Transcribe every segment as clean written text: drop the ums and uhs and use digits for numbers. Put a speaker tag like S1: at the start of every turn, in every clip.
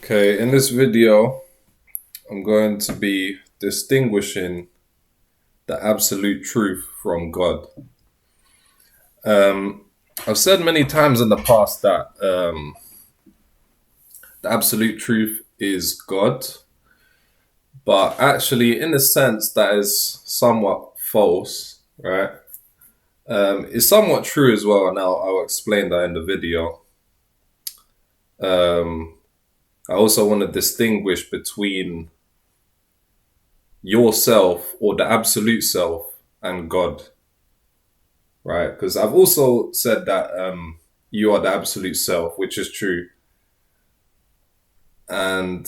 S1: Okay, in this video, I'm going to be distinguishing the absolute truth from God. I've said many times in the past that the absolute truth is God, but actually, in a sense, that is somewhat false, right? It's somewhat true as well, and I'll explain that in the video. I also want to distinguish between yourself or the absolute self and God, right? Because I've also said that you are the absolute self, which is true. And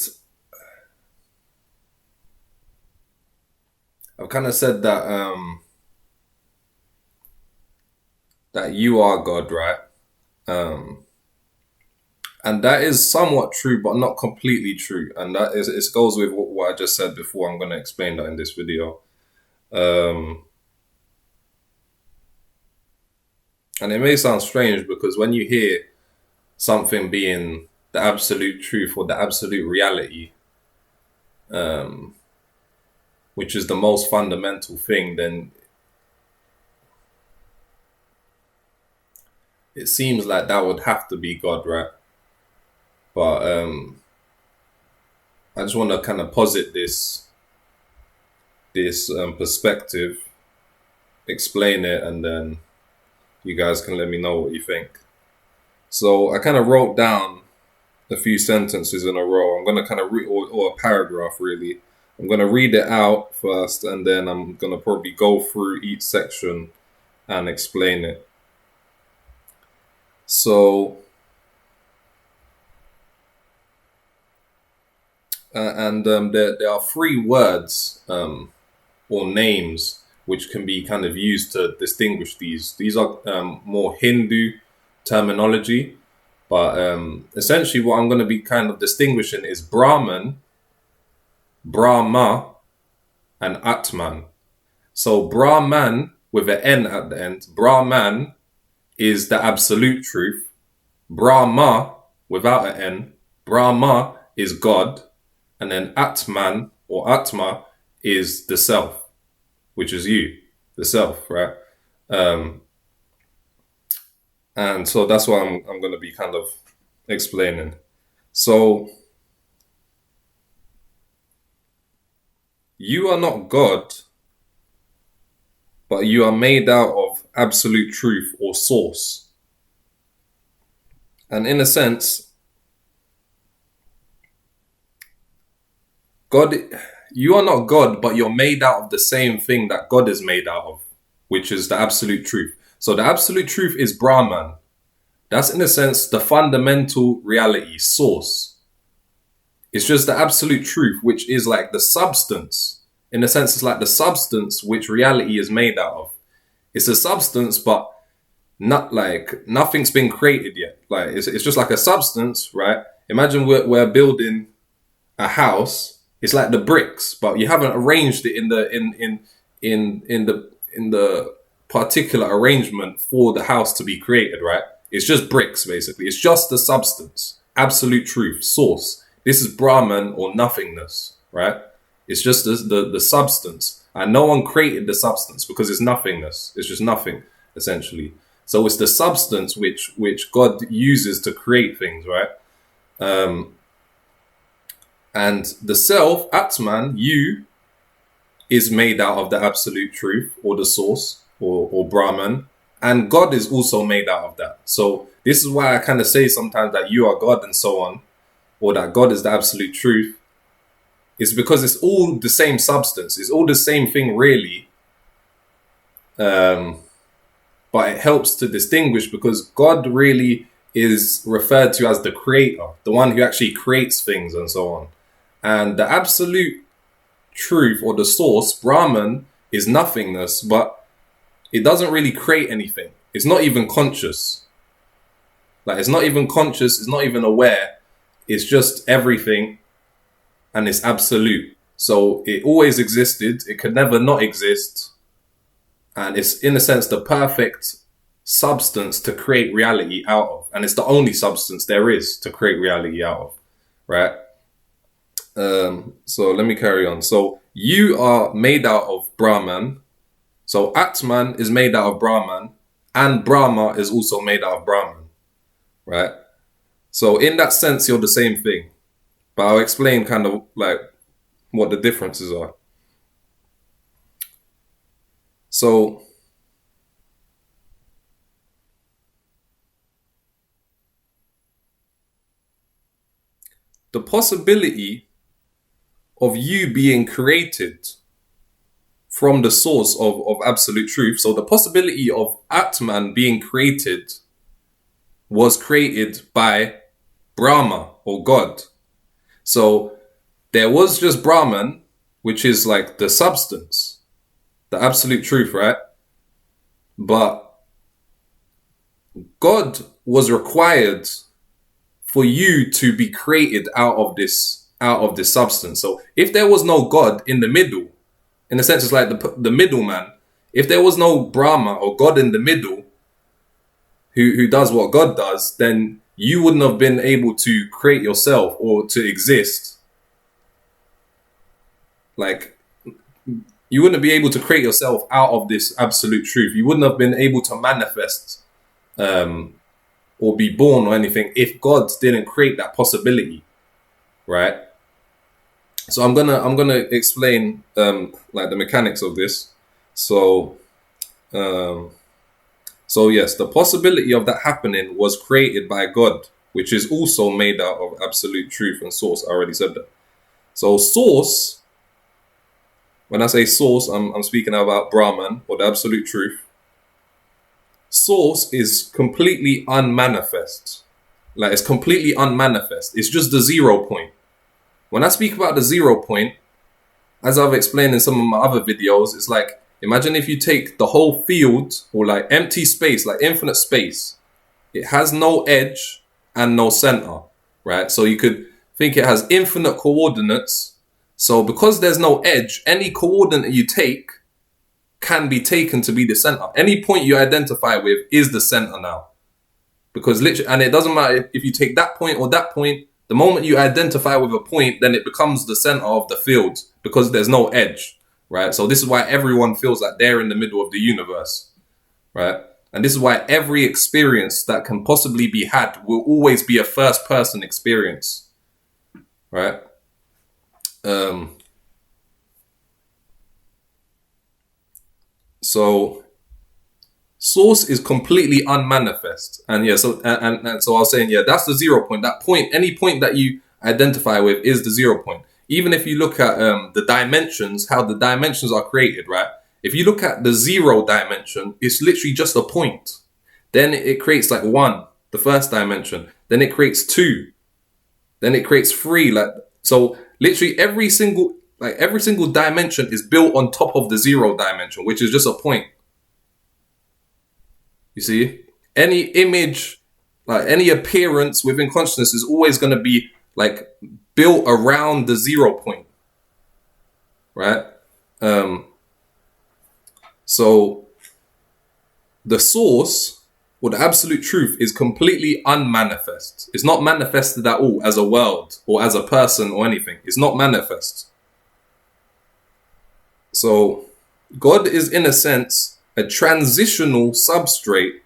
S1: I've kind of said that that you are God, right? And that is somewhat true, but not completely true. And that is, it goes with what I just said before. I'm going to explain that in this video. And it may sound strange because when you hear something being the absolute truth or the absolute reality, which is the most fundamental thing, then it seems like that would have to be God, right? But I just want to kind of posit this perspective, explain it, and then you guys can let me know what you think. So I kind of wrote down a few sentences in a row. I'm going to kind of read, or a paragraph really. I'm going to read it out first, and then I'm going to probably go through each section and explain it. So, there are three words or names which can be kind of used to distinguish these. These are more Hindu terminology, but essentially what I'm going to be kind of distinguishing is Brahman, Brahma, and Atman. So Brahman with an N at the end, Brahman is the absolute truth. Brahma without an N, Brahma is God. And then Atman or Atma is the self, which is you, the self, right? And so that's what I'm going to be kind of explaining. So you are not God, but you are made out of absolute truth or source. And in a sense, God, you are not God, but you're made out of the same thing that God is made out of, which is the absolute truth. So the absolute truth is Brahman. That's in a sense the fundamental reality, source. It's just the absolute truth, which is like the substance. In a sense, it's like the substance which reality is made out of. It's a substance, but not like nothing's been created yet. Like it's just like a substance, right? Imagine we're building a house. It's like the bricks, but you haven't arranged it in the particular arrangement for the house to be created, right? It's just bricks, basically. It's just the substance, absolute truth, source. This is Brahman or nothingness, right? It's just the substance, and no one created the substance because it's nothingness. It's just nothing, essentially. So it's the substance which God uses to create things, right? And the self, Atman, you, is made out of the absolute truth or the source or Brahman. And God is also made out of that. So this is why I kind of say sometimes that you are God and so on, or that God is the absolute truth. It's because it's all the same substance. It's all the same thing, really. But it helps to distinguish because God really is referred to as the creator, the one who actually creates things and so on. And the absolute truth or the source, Brahman, is nothingness, but it doesn't really create anything. It's not even conscious. Like, it's not even conscious. It's not even aware. It's just everything. And it's absolute. So it always existed. It could never not exist. And it's, in a sense, the perfect substance to create reality out of. And it's the only substance there is to create reality out of, right? So let me carry on. So you are made out of Brahman. So Atman is made out of Brahman, and Brahma is also made out of Brahman, right? So in that sense, you're the same thing. But I'll explain kind of like what the differences are. So the possibility of you being created from the source of absolute truth. So the possibility of Atman being created was created by Brahma or God. So there was just Brahman, which is like the substance, the absolute truth, right? But God was required for you to be created out of this substance. So if there was no God in the middle, in a sense, it's like the middleman. If there was no Brahma or God in the middle, who does what God does, then you wouldn't have been able to create yourself or to exist. Like, you wouldn't be able to create yourself out of this absolute truth. You wouldn't have been able to manifest or be born or anything if God didn't create that possibility, right? So I'm gonna explain like the mechanics of this. So yes, the possibility of that happening was created by God, which is also made out of absolute truth and source. I already said that. So source, when I say source, I'm speaking about Brahman or the absolute truth. Source is completely unmanifest. Like, it's completely unmanifest. It's just the 0 point. When I speak about the 0 point, as I've explained in some of my other videos, it's like, imagine if you take the whole field or like empty space, like infinite space. It has no edge and no center, right? So you could think it has infinite coordinates. So because there's no edge, any coordinate you take can be taken to be the center. Any point you identify with is the center now. Because literally, and it doesn't matter if you take that point or that point, the moment you identify with a point, then it becomes the center of the field because there's no edge, right? So this is why everyone feels like they're in the middle of the universe, right? And this is why every experience that can possibly be had will always be a first person experience, right? So source is completely unmanifest. And yeah, so and so I was saying, yeah, that's the 0 point. That point, any point that you identify with is the 0 point. Even if you look at the dimensions, how the dimensions are created, right? If you look at the 0 dimension, it's literally just a point. Then it creates like 1, the first dimension. Then it creates 2. Then it creates 3. Like, so literally every single dimension is built on top of the 0 dimension, which is just a point. You see, any image, like any appearance within consciousness is always going to be like built around the 0 point, right? So the source or the absolute truth is completely unmanifest. It's not manifested at all as a world or as a person or anything. It's not manifest. So God is, in a sense, a transitional substrate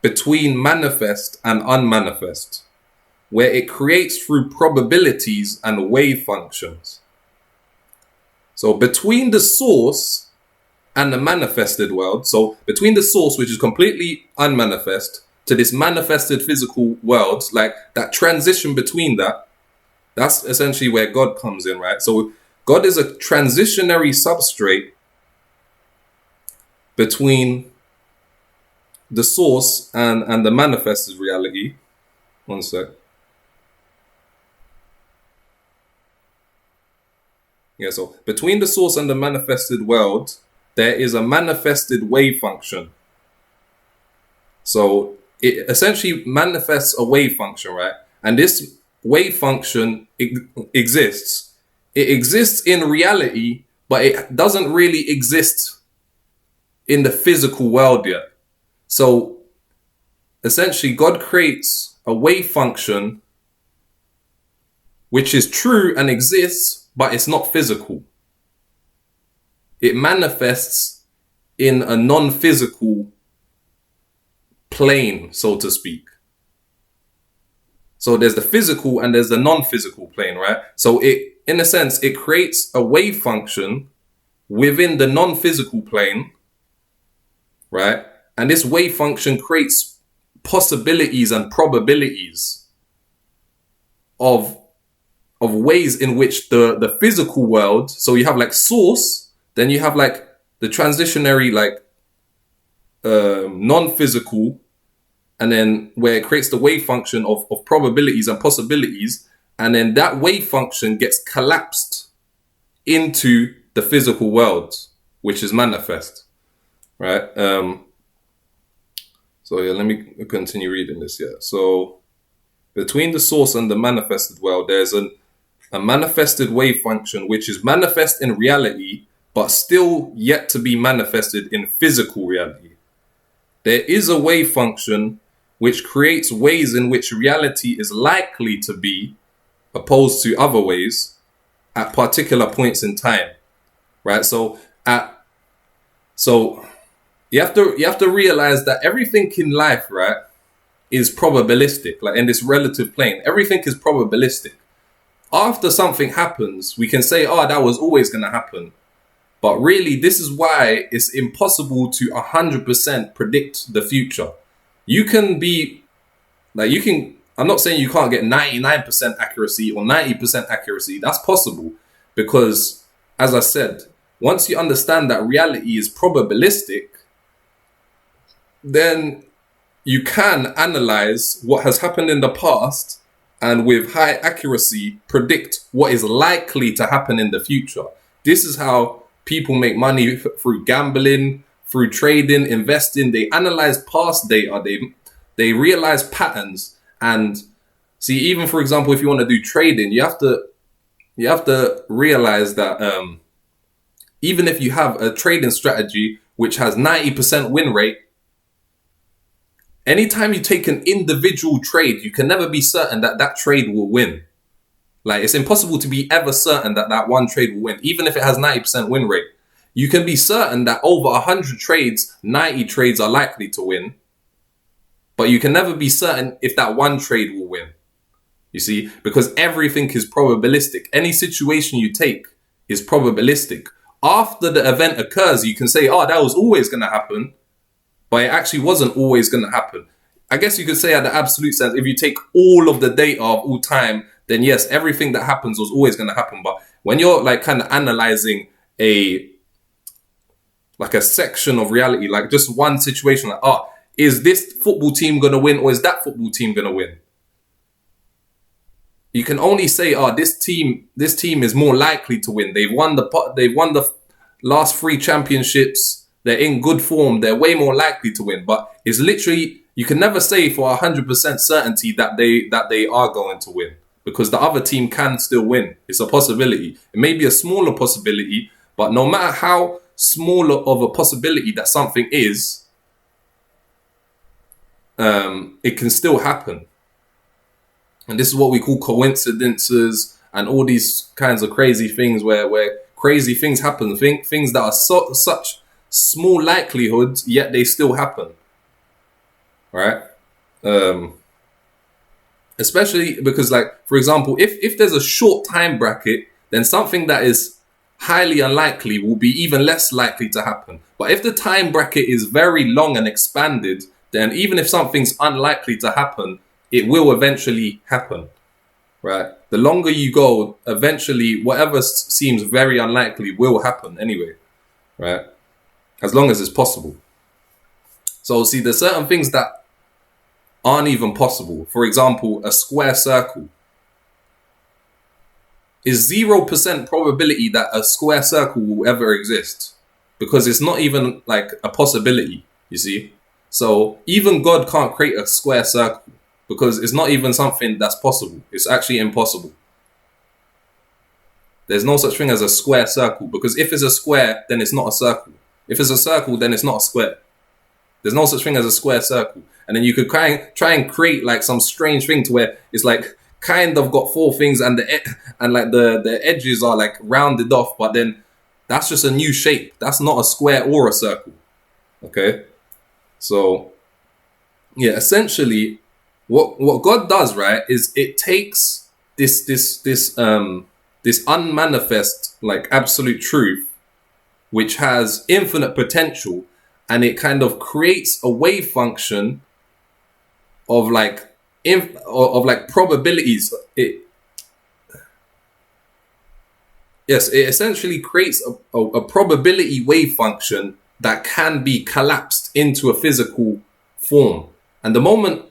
S1: between manifest and unmanifest, where it creates through probabilities and wave functions. So between the source and the manifested world, so between the source, which is completely unmanifest, to this manifested physical world, like that transition between that, that's essentially where God comes in, right? So God is a transitionary substrate between the source and the manifested reality. One sec. Yeah, so between the source and the manifested world, there is a manifested wave function. So it essentially manifests a wave function, right? And this wave function exists. It exists in reality, but it doesn't really exist in the physical world yet. So essentially, God creates a wave function which is true and exists, but it's not physical. It manifests in a non-physical plane, so to speak. So there's the physical and there's the non-physical plane, right? So it, in a sense, it creates a wave function within the non-physical plane, right? And this wave function creates possibilities and probabilities of ways in which the physical world, so you have like source, then you have like the transitionary, like non-physical, and then where it creates the wave function of probabilities and possibilities, and then that wave function gets collapsed into the physical world, which is manifest, right? So yeah, let me continue reading this. Yeah. So between the source and the manifested world, there's a manifested wave function which is manifest in reality, but still yet to be manifested in physical reality. There is a wave function which creates ways in which reality is likely to be, opposed to other ways, at particular points in time, right? So you have to realize that everything in life, right, is probabilistic. Like in this relative plane, everything is probabilistic. After something happens, we can say, oh, that was always going to happen. But really, this is why it's impossible to 100% predict the future. You can be, like, I'm not saying you can't get 99% accuracy or 90% accuracy. That's possible. Because, as I said, once you understand that reality is probabilistic, then you can analyze what has happened in the past and with high accuracy predict what is likely to happen in the future. This is how people make money through gambling, through trading, investing. They analyze past data. They realize patterns. And see, even for example, if you want to do trading, you have to realize that even if you have a trading strategy which has 90% win rate, anytime you take an individual trade, you can never be certain that that trade will win. Like, it's impossible to be ever certain that that one trade will win, even if it has 90% win rate. You can be certain that over 100 trades, 90 trades are likely to win. But you can never be certain if that one trade will win. You see? Because everything is probabilistic. Any situation you take is probabilistic. After the event occurs, you can say, oh, that was always going to happen. But it actually wasn't always going to happen. I guess you could say at the absolute sense, if you take all of the data of all time, then yes, everything that happens was always going to happen. But when you're like kind of analyzing a section of reality, like just one situation, like, oh, is this football team going to win or is that football team going to win? You can only say, oh, this team is more likely to win. They've won the last 3 championships. They're in good form. They're way more likely to win. But it's literally, you can never say for 100% certainty that they are going to win, because the other team can still win. It's a possibility. It may be a smaller possibility, but no matter how smaller of a possibility that something is, it can still happen. And this is what we call coincidences and all these kinds of crazy things where crazy things happen. Things that are such small likelihoods, yet they still happen. Right? Especially because, like, for example, if there's a short time bracket, then something that is highly unlikely will be even less likely to happen. But if the time bracket is very long and expanded, then even if something's unlikely to happen, it will eventually happen, right? The longer you go, eventually whatever seems very unlikely will happen anyway, right? As long as it's possible. So see, there's certain things that aren't even possible. For example, a square circle. Is 0% probability that a square circle will ever exist, because it's not even like a possibility, you see? So even God can't create a square circle, because it's not even something that's possible. It's actually impossible. There's no such thing as a square circle, because if it's a square, then it's not a circle. If it's a circle, then it's not a square. There's no such thing as a square circle. And then you could try and create like some strange thing to where it's like kind of got four things, and the edges are like rounded off, but then that's just a new shape. That's not a square or a circle. Okay, so yeah, essentially, what God does, right, is it takes this unmanifest, like, absolute truth, which has infinite potential, and it kind of creates a wave function of like probabilities. It essentially creates a probability wave function that can be collapsed into a physical form. And the moment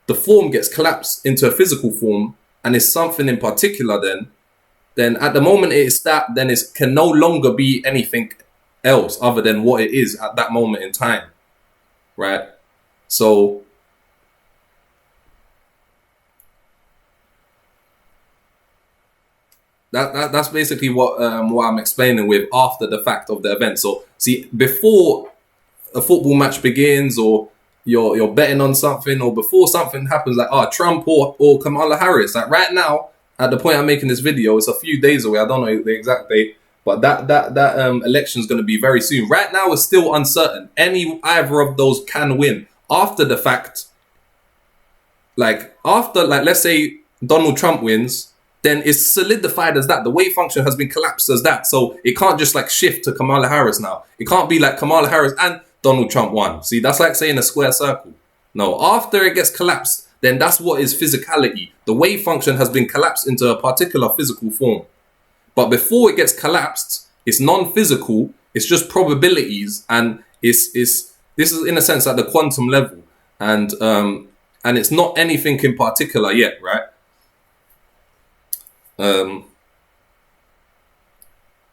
S1: the form gets collapsed into a physical form and is something in particular, then at the moment it is that, then it can no longer be anything else other than what it is at that moment in time, right? So that's basically what I'm explaining with after the fact of the event. So see, before a football match begins, or you're betting on something, or before something happens, like Trump or Kamala Harris, like right now, at the point I'm making this video, it's a few days away. I don't know the exact date, but that election is going to be very soon. Right now, it's still uncertain. Either of those can win. After the fact, let's say Donald Trump wins, then it's solidified as that. The wave function has been collapsed as that. So it can't just like shift to Kamala Harris now. It can't be like Kamala Harris and Donald Trump won. See, that's like saying a square circle. No, after it gets collapsed, then that's what is physicality. The wave function has been collapsed into a particular physical form. But before it gets collapsed, it's non-physical. It's just probabilities, and this is in a sense at the quantum level, and it's not anything in particular yet, right?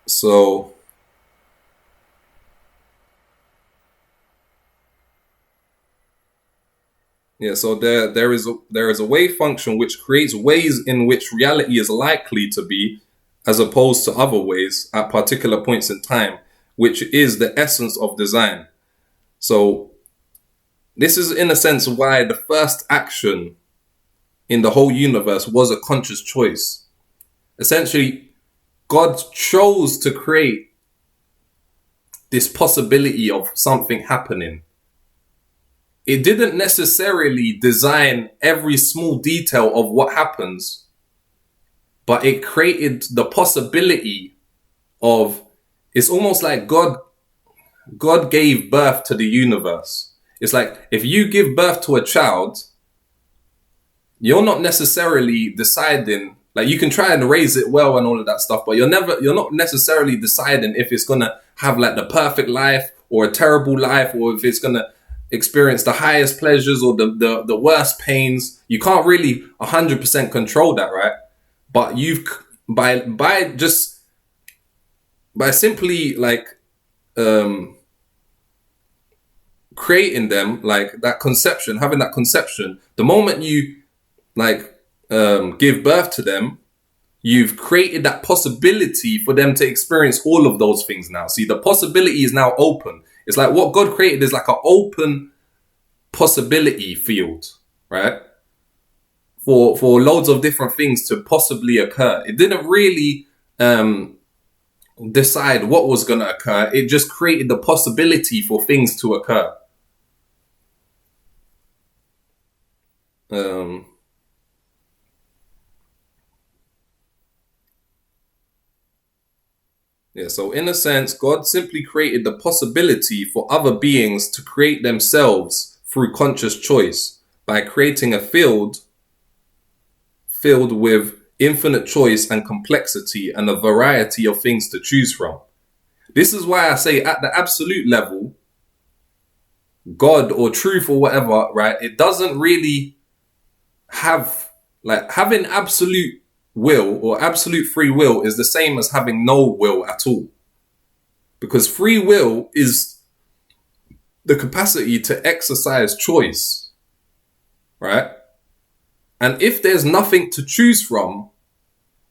S1: So yeah, so there is a wave function which creates ways in which reality is likely to be, as opposed to other ways at particular points in time, which is the essence of design. So this is in a sense why the first action in the whole universe was a conscious choice. Essentially, God chose to create this possibility of something happening. It didn't necessarily design every small detail of what happens, but it created the possibility of, it's almost like God gave birth to the universe. It's like if you give birth to a child, you're not necessarily deciding, like you can try and raise it well and all of that stuff, but you're not necessarily deciding if it's going to have like the perfect life or a terrible life, or if it's going to experience the highest pleasures or the worst pains. You can't really 100% control that, right? But by simply like creating them, like that conception, having that conception, the moment you like give birth to them, you've created that possibility for them to experience all of those things now. See, the possibility is now open. It's like what God created is like an open possibility field, right? For loads of different things to possibly occur. It didn't really decide what was going to occur. It just created the possibility for things to occur. Yeah, so in a sense, God simply created the possibility for other beings to create themselves through conscious choice by creating a field filled with infinite choice and complexity and a variety of things to choose from. This is why I say at the absolute level, God or truth or whatever, right? It doesn't really have, like, having absolute will or absolute free will is the same as having no will at all. Because free will is the capacity to exercise choice, right? And if there's nothing to choose from,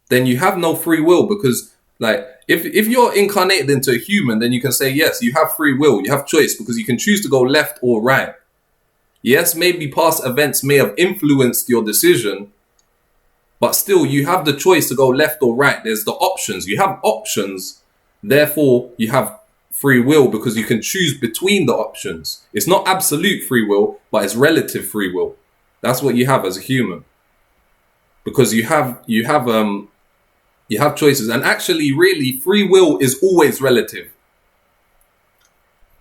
S1: then you have no free will, because like if you're incarnated into a human, then you can say, yes, you have free will, you have choice, because you can choose to go left or right. Yes, maybe past events may have influenced your decision, but still you have the choice to go left or right. There's the options. You have options, therefore you have free will because you can choose between the options. It's not absolute free will, but it's relative free will. That's what you have as a human, because you have choices. And actually, really, free will is always relative.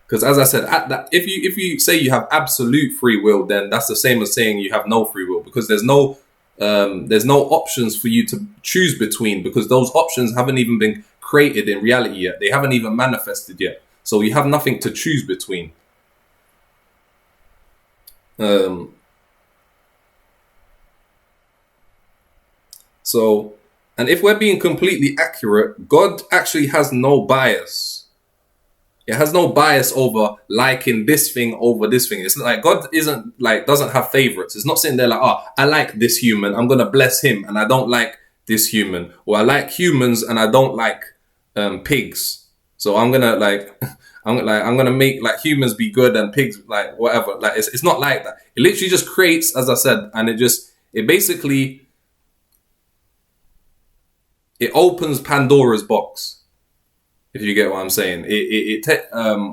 S1: Because as I said, if you say you have absolute free will, then that's the same as saying you have no free will, because there's no options for you to choose between, because those options haven't even been created in reality yet. They haven't even manifested yet. So you have nothing to choose between. So, and if we're being completely accurate, God actually has no bias. It has no bias over liking this thing over this thing. It's like God doesn't have favorites. It's not sitting there like, oh, I like this human, I'm gonna bless him, and I don't like this human, or I like humans and I don't like pigs. So I'm gonna make like humans be good and pigs like whatever. Like it's not like that. It literally just creates, as I said, and it basically opens Pandora's box. If you get what I'm saying,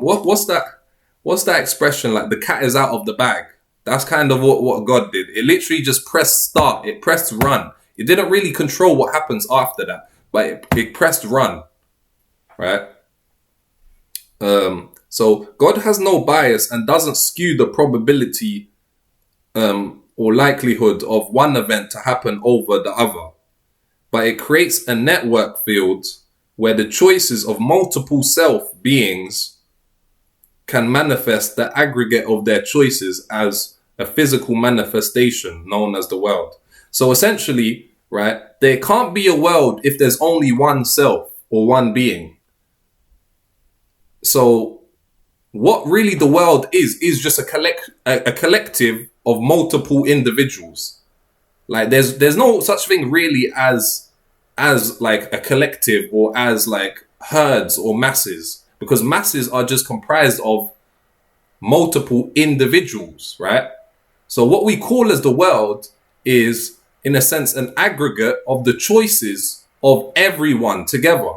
S1: what's that expression? Like the cat is out of the bag. That's kind of what God did. It literally just pressed start. It pressed run. It didn't really control what happens after that, but it pressed run, right? So God has no bias and doesn't skew the probability or likelihood of one event to happen over the other, but it creates a network field where the choices of multiple self-beings can manifest the aggregate of their choices as a physical manifestation known as the world. So essentially, right, there can't be a world if there's only one self or one being. So what really the world is just a collective of multiple individuals. Like there's no such thing really as like a collective or as like herds or masses, because masses are just comprised of multiple individuals, right? So what we call as the world is, in a sense, an aggregate of the choices of everyone together.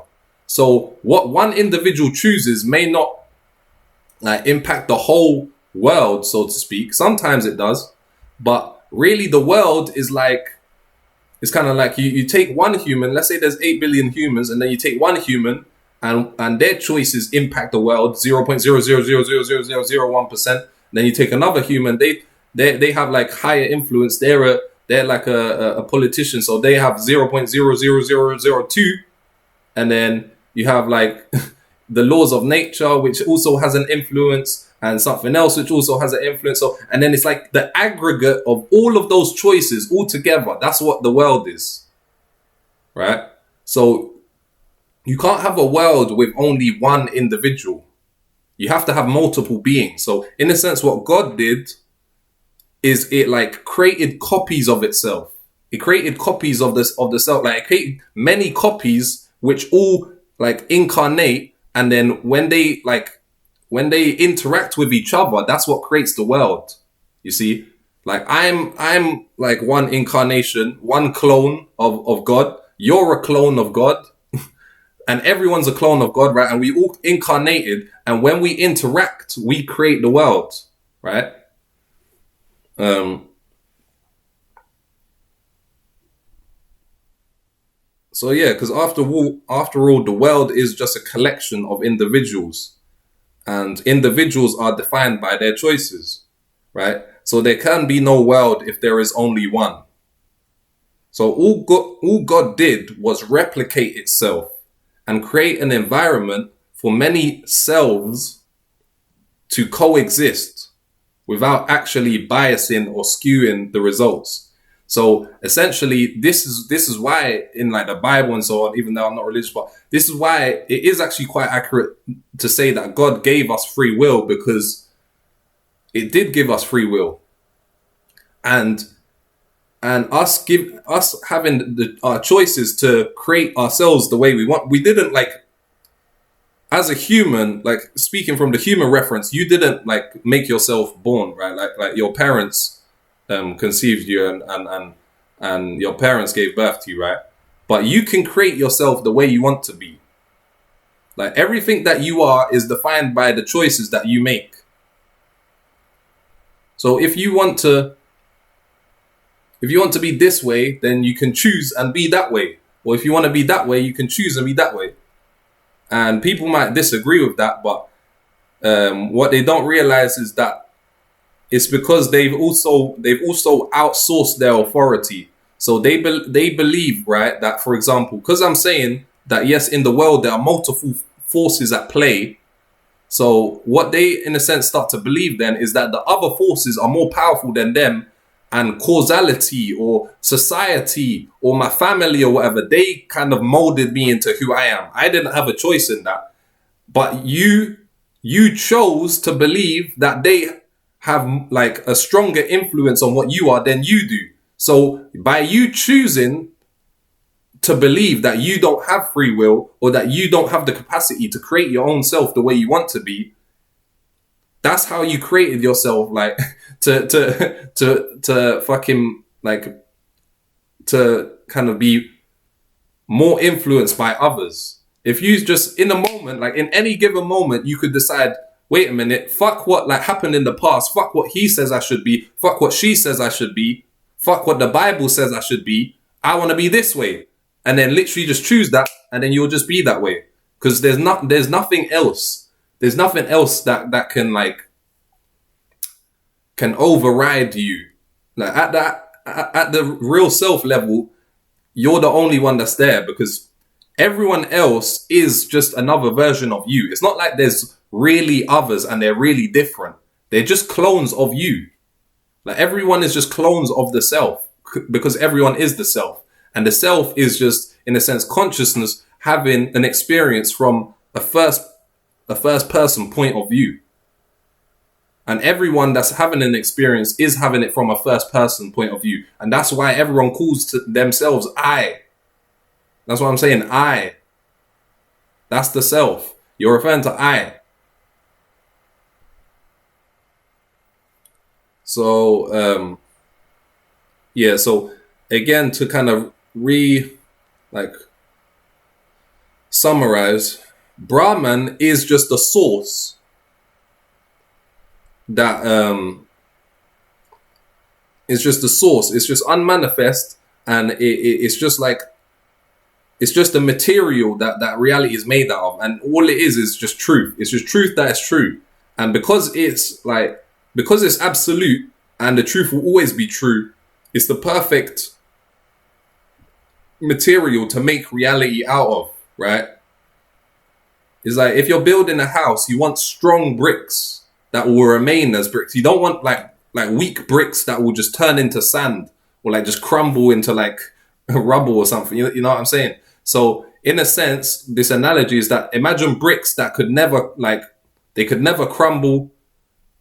S1: So what one individual chooses may not impact the whole world, so to speak. Sometimes it does, but really the world is like, it's kind of like you take one human, let's say there's 8 billion humans, and then you take one human and their choices impact the world 0.0000001%. Then you take another human, they have like higher influence. They're like a politician, so they have 0.00002. And then you have like the laws of nature, which also has an influence, and something else which also has an influence. So, and then it's like the aggregate of all of those choices all together. That's what the world is, right? So you can't have a world with only one individual. You have to have multiple beings. So in a sense, what God did is it like created copies of itself. It created copies of the self. Like it created many copies which all like incarnate, and then when they interact with each other, that's what creates the world. You see, like I'm like one incarnation, one clone of God. You're a clone of God, and everyone's a clone of God, right? And we all incarnated, and when we interact, we create the world, right? So yeah, because after all, the world is just a collection of individuals. And individuals are defined by their choices, right? So there can be no world if there is only one. So all God did was replicate itself and create an environment for many selves to coexist without actually biasing or skewing the results. So essentially, this is why in like the Bible and so on, even though I'm not religious, but this is why it is actually quite accurate to say that God gave us free will, because it did give us free will, and us having our choices to create ourselves the way we want. We didn't like, as a human, like speaking from the human reference, you didn't like make yourself born, right? Like your parents conceived you and your parents gave birth to you, right? But you can create yourself the way you want to be. Like everything that you are is defined by the choices that you make. So if you want to be this way, then you can choose and be that way. Or if you want to be that way, you can choose and be that way. And people might disagree with that, but what they don't realize is that it's because they've also outsourced their authority. So they believe, right, that, for example, because I'm saying that, yes, in the world there are multiple forces at play. So what they, in a sense, start to believe then is that the other forces are more powerful than them, and causality or society or my family or whatever, they kind of molded me into who I am. I didn't have a choice in that. But you chose to believe that they have like a stronger influence on what you are than you do. So by you choosing to believe that you don't have free will, or that you don't have the capacity to create your own self the way you want to be, that's how you created yourself, like to fucking like to kind of be more influenced by others. If you just in a moment, like in any given moment, you could decide, wait a minute, fuck what like happened in the past, fuck what he says I should be, fuck what she says I should be, fuck what the Bible says I should be, I want to be this way. And then literally just choose that, and then you'll just be that way. Because there's nothing else. There's nothing else that can override you. Like at the real self level, you're the only one that's there, because everyone else is just another version of you. It's not like there's really others and they're really different. They're just clones of you. Like everyone is just clones of the self, because everyone is the self. And the self is just, in a sense, consciousness having an experience from a first person point of view. And everyone that's having an experience is having it from a first person point of view. And that's why everyone calls to themselves I. That's what I'm saying, I. That's the self. You're referring to I. So, so again, to kind of summarize, Brahman is just the source that it's just the source. It's just unmanifest, and it's just like, it's just the material that reality is made out of, and all it is just truth. It's just truth that is true. And because it's absolute and the truth will always be true, it's the perfect material to make reality out of, right? It's like if you're building a house, you want strong bricks that will remain as bricks. You don't want like weak bricks that will just turn into sand, or like just crumble into like rubble or something. You know what I'm saying? So in a sense, this analogy is that imagine bricks that could never they could never crumble,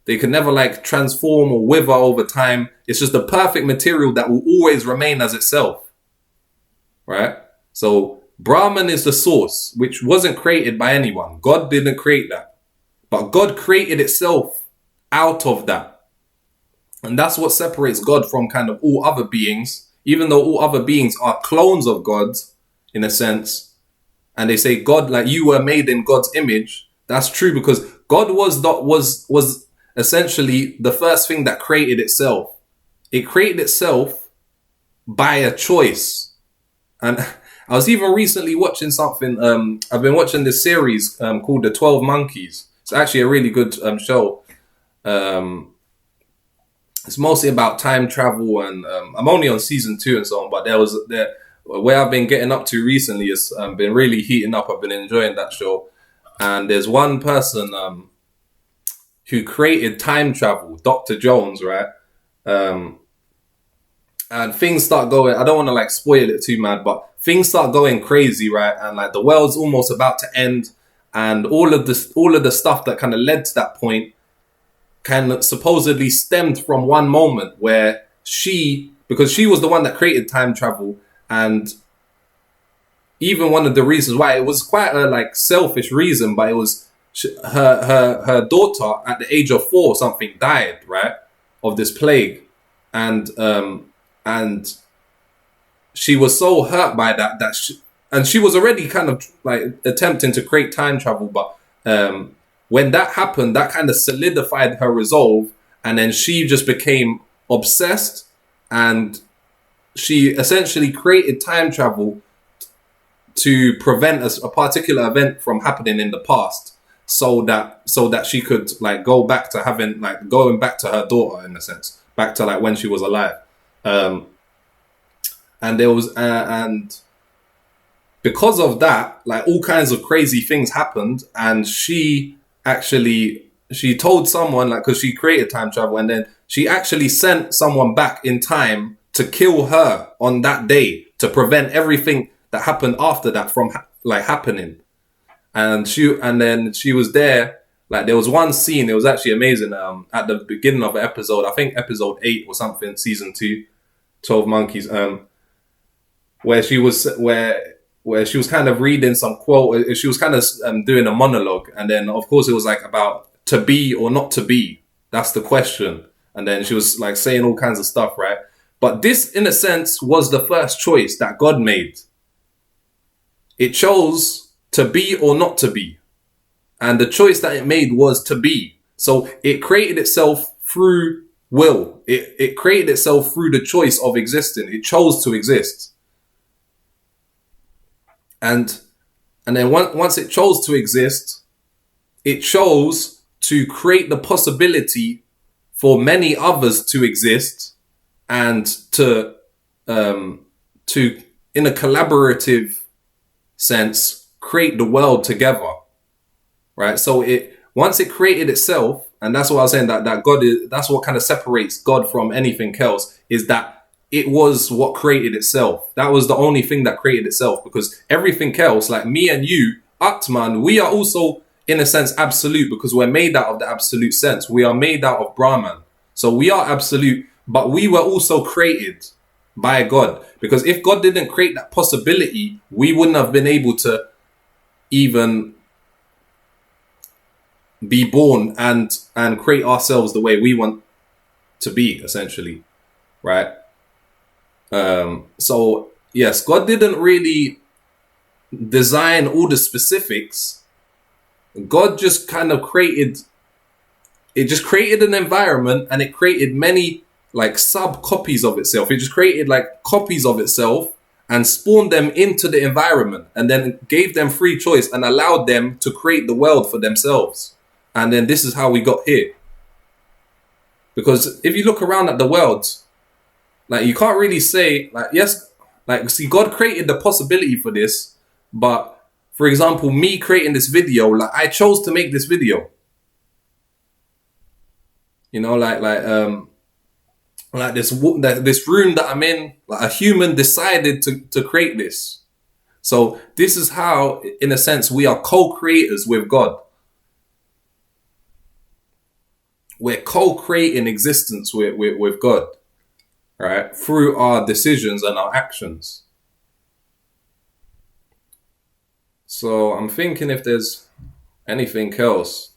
S1: they could never like transform or wither over time. It's just the perfect material that will always remain as itself. Right? So Brahman is the source, which wasn't created by anyone. God didn't create that. But God created itself out of that. And that's what separates God from kind of all other beings, even though all other beings are clones of God, in a sense. And they say, God, like you were made in God's image. That's true, because God was essentially the first thing that created itself. It created itself by a choice. And I was even recently watching something. I've been watching this series called The 12 Monkeys. It's actually a really good show. It's mostly about time travel, and I'm only on season 2 and so on. But where I've been getting up to recently has been really heating up. I've been enjoying that show. And there's one person who created time travel, Dr. Jones, right? And things start going, I don't want to like spoil it too mad, but things start going crazy, right? And like the world's almost about to end, and all of the stuff that kind of led to that point can supposedly stemmed from one moment where because she was the one that created time travel, and even one of the reasons why, it was quite a like selfish reason, but it was her daughter at the age of 4 or something died, right, of this plague. And she was so hurt by and she was already kind of like attempting to create time travel, but when that happened, that kind of solidified her resolve, and then she just became obsessed, and she essentially created time travel to prevent a particular event from happening in the past, so that she could like go back to having like going back to her daughter, in a sense, back to like when she was alive. And there was and because of that, like all kinds of crazy things happened, and she told someone, like, because she created time travel, and then she actually sent someone back in time to kill her on that day to prevent everything that happened after that from like happening. And then she was there. Like there was one scene, it was actually amazing. At the beginning of the episode, I think episode 8 or something, season 2, 12 Monkeys. Where she was kind of reading some quote. She was kind of doing a monologue, and then of course it was like about to be or not to be. That's the question. And then she was like saying all kinds of stuff, right? But this, in a sense, was the first choice that God made. It chose to be or not to be. And the choice that it made was to be. So it created itself through will. It created itself through the choice of existing. It chose to exist. And then once it chose to exist, it chose to create the possibility for many others to exist, and to in a collaborative sense create the world together, right? So once it created itself, and that's what I was saying, that God is, that's what kind of separates God from anything else, is that it was what created itself. That was the only thing that created itself, because everything else, like me and you, Atman, we are also in a sense absolute, because we're made out of the absolute sense. We are made out of Brahman. So we are absolute, but we were also created by God, because if God didn't create that possibility, we wouldn't have been able to even be born and create ourselves the way we want to be, essentially, right? So yes, God didn't really design all the specifics. God just kind of created an environment, and it created many like sub copies of itself. It just created like copies of itself and spawned them into the environment, and then gave them free choice and allowed them to create the world for themselves. And then this is how we got here. Because if you look around at the world, like you can't really say like, yes, like see, God created the possibility for this, but for example, me creating this video, like I chose to make this video. You know, like this room that I'm in, like a human decided to create this. So this is how, in a sense, we are co-creators with God. We're co-creating existence with God, right? Through our decisions and our actions. So I'm thinking if there's anything else.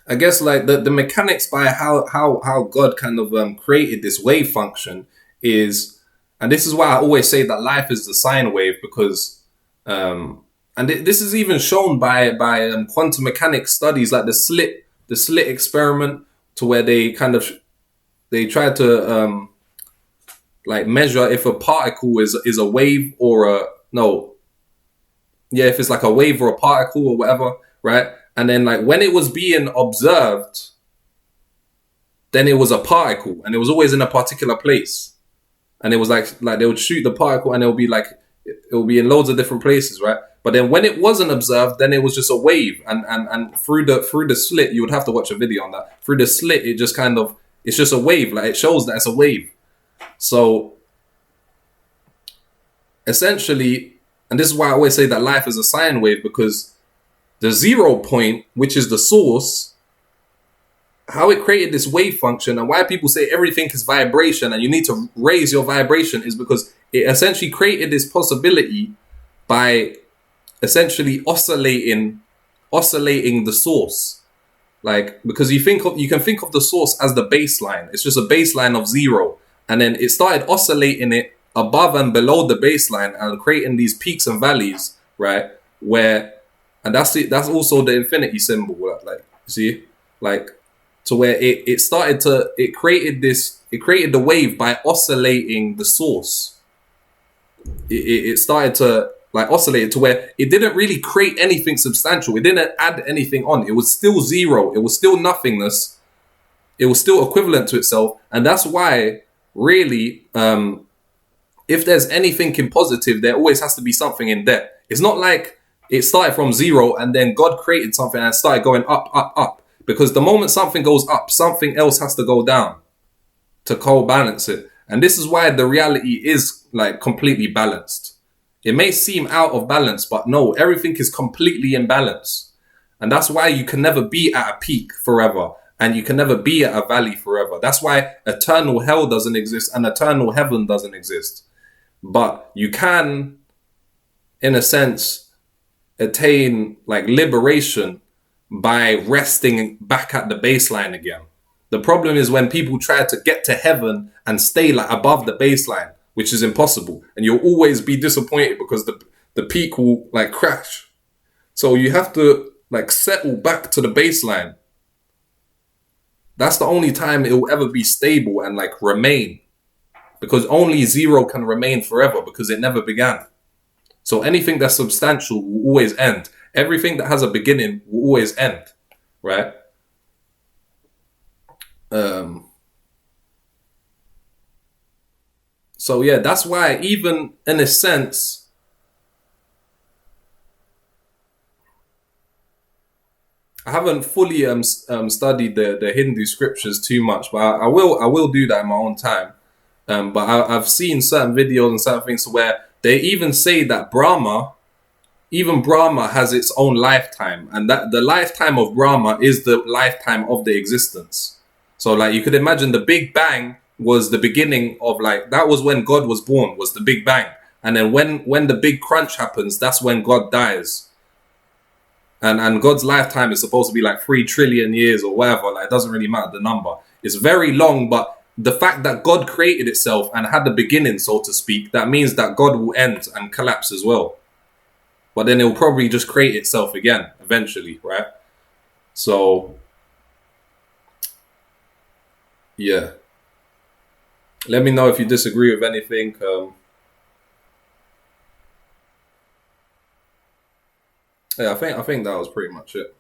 S1: I guess like the mechanics by how God kind of created this wave function is, and this is why I always say that life is the sine wave, because this is even shown by quantum mechanics studies, like the slit experiment, to where they try to like measure if a particle is a wave or if it's like a wave or a particle or whatever, right? And then like when it was being observed, then it was a particle, and it was always in a particular place. And it was like they would shoot the particle, and it will be in loads of different places, right? But then when it wasn't observed, then it was just a wave, and through the slit, you would have to watch a video on that. Through the slit, it's just a wave, like it shows that it's a wave. So essentially, and this is why I always say that life is a sine wave, because the 0 point, which is the source, how it created this wave function, and why people say everything is vibration and you need to raise your vibration, is because it essentially created this possibility by essentially oscillating the source. Like, because you can think of the source as the baseline. It's just a baseline of 0. And then it started oscillating it above and below the baseline and creating these peaks and valleys, right? Where, and that's it. That's also the infinity symbol. Like, you see, like, to where it created the wave by oscillating the source. It started to like oscillate to where it didn't really create anything substantial. It didn't add anything on. It was still 0. It was still nothingness. It was still equivalent to itself. And that's why, really, if there's anything in positive, there always has to be something in there. It's not like it started from 0 and then God created something and it started going up, up, up. Because the moment something goes up, something else has to go down to co-balance it. And this is why the reality is like completely balanced. It may seem out of balance, but no, everything is completely in balance. And that's why you can never be at a peak forever. And you can never be at a valley forever. That's why eternal hell doesn't exist and eternal heaven doesn't exist. But you can, in a sense, attain like liberation by resting back at the baseline again. The problem is when people try to get to heaven and stay like above the baseline, which is impossible. And you'll always be disappointed because the peak will like crash. So you have to like settle back to the baseline. That's the only time it will ever be stable and like remain. Because only 0 can remain forever because it never began. So anything that's substantial will always end. Everything that has a beginning will always end, right? So yeah, that's why even in a sense, I haven't fully studied the Hindu scriptures too much, but I will do that in my own time. But I've seen certain videos and certain things where they even say that even Brahma has its own lifetime, and that the lifetime of Brahma is the lifetime of the existence. So like you could imagine the Big Bang was the beginning of like, that was when God was born, was the Big Bang. And then when the big crunch happens, that's when God dies. And God's lifetime is supposed to be like 3 trillion years or whatever. Like, it doesn't really matter the number. It's very long, but the fact that God created itself and had the beginning, so to speak, that means that God will end and collapse as well. But then it will probably just create itself again eventually, right? So, yeah. Let me know if you disagree with anything. Yeah, I think that was pretty much it.